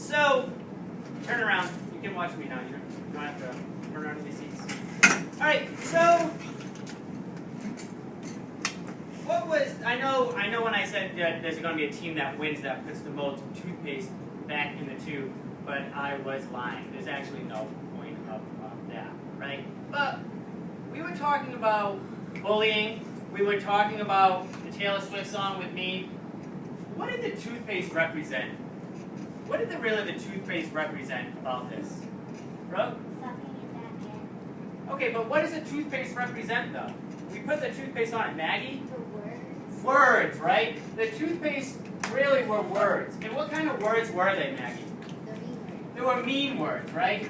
So, turn around. You can watch me now. You don't have to turn around in your seats. All right. So, what was I know when I said that there's going to be a team that wins that puts the most toothpaste back in the tube, but I was lying. There's actually no point of that, right? But we were talking about bullying. We were talking about the Taylor Swift song with me. What did the toothpaste represent? What did really the toothpaste represent about this? Brooke? Sucking it back in. Okay, but what does the toothpaste represent, though? We put the toothpaste on it. Maggie? The words. Words, right? The toothpaste really were words. And what kind of words were they, Maggie? The mean words. They were mean words, right?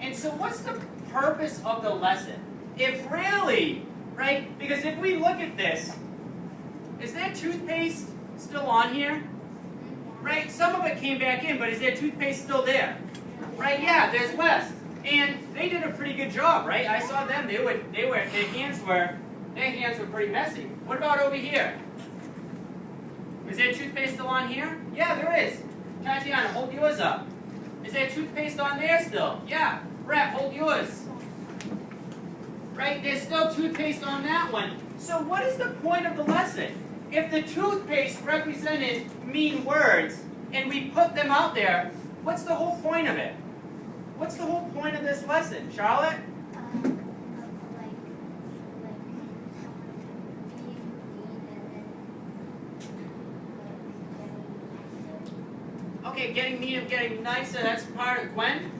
And so what's the purpose of the lesson? If really, right? Because if we look at this, is there toothpaste still on here? Right? Some of it came back in, but is there toothpaste still there? Right? Yeah, there's less. And they did a pretty good job, right? I saw them. Their hands were pretty messy. What about over here? Is there toothpaste still on here? Yeah, there is. Tatiana, hold yours up. Is there toothpaste on there still? Yeah. Brett, hold yours. Right? There's still toothpaste on that one. So what is the point of the lesson? If the toothpaste represented mean words and we put them out there, what's the whole point of it? What's the whole point of this lesson? Charlotte? Okay, getting mean and getting nicer, that's part of Gwen?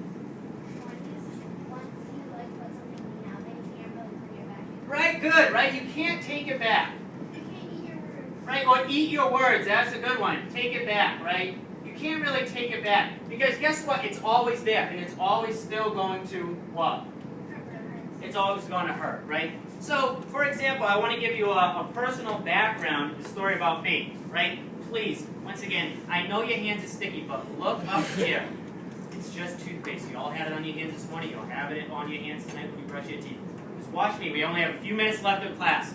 Right, good, right? You can't take it back. Right, or eat your words, that's a good one. Take it back, right? You can't really take it back. Because guess what? It's always there, and it's always still going to what? It's always going to hurt, right? So, for example, I want to give you a personal background, a story about me, right? Please, once again, I know your hands are sticky, but look up here. It's just toothpaste. You all had it on your hands this morning. You'll have it on your hands tonight when you brush your teeth. Just watch me. We only have a few minutes left of class.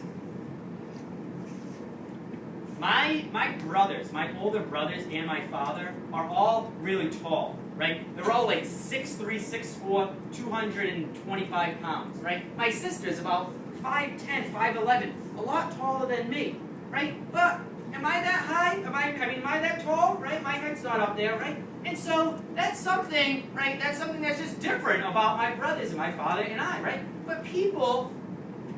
My brothers, my older brothers and my father are all really tall, right? They're all like 6'3", 6'4", 225 pounds, right? My sister's about 5'10", 5'11", a lot taller than me, right? But am I that high? Am I that tall, right? My height's not up there, right? And so that's something, right? That's something that's just different about my brothers and my father and I, right? But people,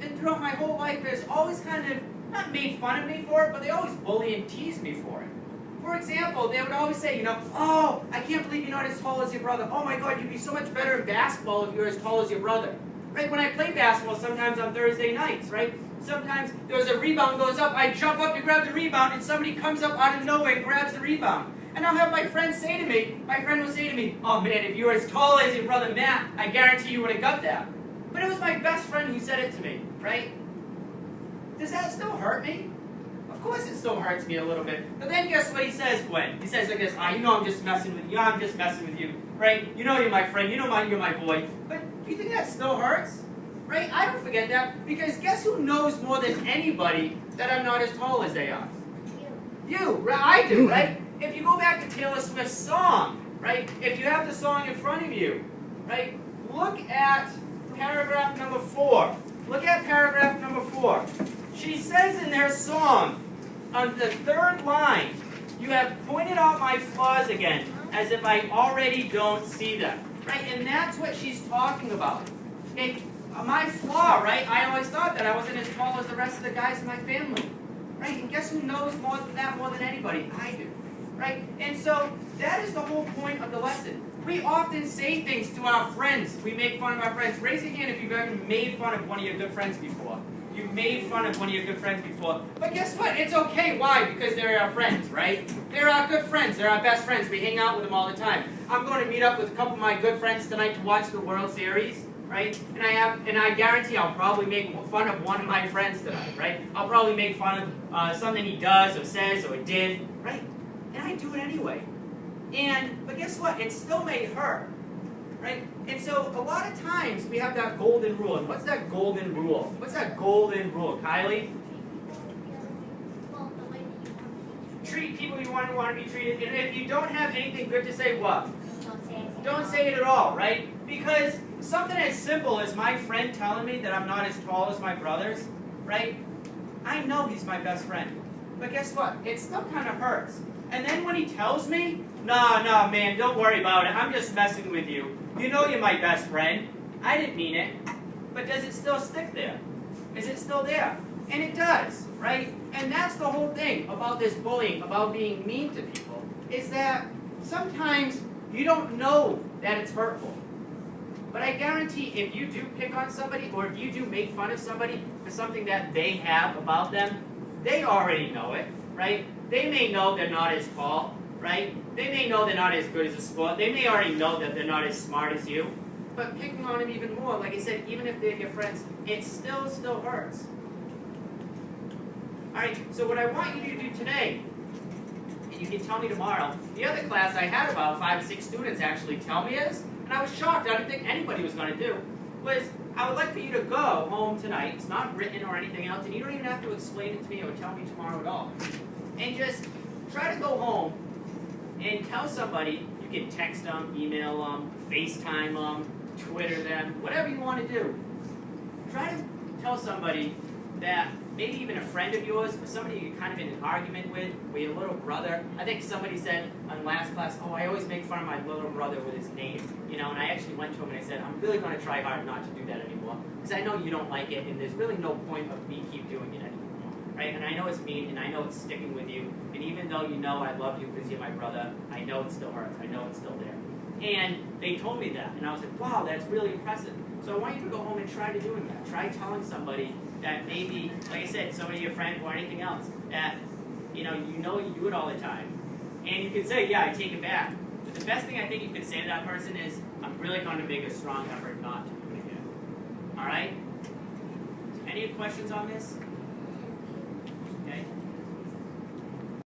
and throughout my whole life, there's always kind of not made fun of me for it, but they always bully and tease me for it. For example, they would always say, you know, oh, I can't believe you're not as tall as your brother. Oh my God, you'd be so much better in basketball if you were as tall as your brother. Right? When I play basketball, sometimes on Thursday nights, right? Sometimes there's a rebound goes up, I jump up to grab the rebound, and somebody comes up out of nowhere and grabs the rebound. And I'll have my friend say to me, oh man, if you were as tall as your brother Matt, I guarantee you would have got that. But it was my best friend who said it to me, right? Does that still hurt me? Of course it still hurts me a little bit. But then guess what he says, Gwen? He says, I guess, you know I'm just messing with you. I'm just messing with you. Right? You know you're my friend. You know you're my boy. But do you think that still hurts? Right? I don't forget that. Because guess who knows more than anybody that I'm not as tall as they are? You. Right? I do, right? If you go back to Taylor Swift's song, right? If you have the song in front of you, right? Look at paragraph number 4. Look at paragraph number 4. She says in her song, on the 3rd line, you have pointed out my flaws again, as if I already don't see them. Right? And that's what she's talking about. Okay? My flaw, right? I always thought that I wasn't as tall as the rest of the guys in my family. Right? And guess who knows more than anybody? I do. Right? And so, that is the whole point of the lesson. We often say things to our friends. We make fun of our friends. Raise your hand if you've ever made fun of one of your good friends before. You've made fun of one of your good friends before. But guess what? It's okay. Why? Because they're our friends, right? They're our good friends. They're our best friends. We hang out with them all the time. I'm going to meet up with a couple of my good friends tonight to watch the World Series, right? And I guarantee I'll probably make fun of one of my friends tonight, right? I'll probably make fun of something he does or says or did, right? And I do it anyway. But guess what? It still may hurt, right? And so a lot of times we have that golden rule. And what's that golden rule? What's that golden rule, Kylie? treat people you want to be treated. And if you don't have anything good to say, what? Don't say it. Don't say it at all, right? Because something as simple as my friend telling me that I'm not as tall as my brothers, right? I know he's my best friend. But guess what? It still kind of hurts. And then when he tells me, no, man, don't worry about it. I'm just messing with you. You know you're my best friend. I didn't mean it. But does it still stick there? Is it still there? And it does, right? And that's the whole thing about this bullying, about being mean to people, is that sometimes you don't know that it's hurtful. But I guarantee if you do pick on somebody, or if you do make fun of somebody for something that they have about them, they already know it, right? They may know they're not as tall, right? They may know they're not as good as a sport. They may already know that they're not as smart as you. But picking on them even more, like I said, even if they're your friends, it still hurts. Alright, so what I want you to do today, and you can tell me tomorrow, the other class I had about 5 or 6 students actually tell me is, and I was shocked, I didn't think anybody was going to do, was I would like for you to go home tonight, it's not written or anything else, and you don't even have to explain it to me or tell me tomorrow at all, and just try to go home and tell somebody, you can text them, email them, FaceTime them, Twitter them, whatever you want to do. Try to tell somebody that maybe even a friend of yours, or somebody you're kind of in an argument with, or your little brother. I think somebody said on last class, oh, I always make fun of my little brother with his name. You know, and I actually went to him and I said, I'm really going to try hard not to do that anymore. Because I know you don't like it, and there's really no point of me keep doing it anymore. Right? And I know it's mean, and I know it's sticking with you. And even though you know I love you because you're my brother, I know it still hurts. I know it's still there. And they told me that, and I was like, wow, that's really impressive. So I want you to go home and try to doing that. Try telling somebody that maybe, like I said, somebody, your friend or anything else, that you do it all the time. And you can say, yeah, I take it back. But the best thing I think you could say to that person is, I'm really going to make a strong effort not to do it again. All right? Any questions on this?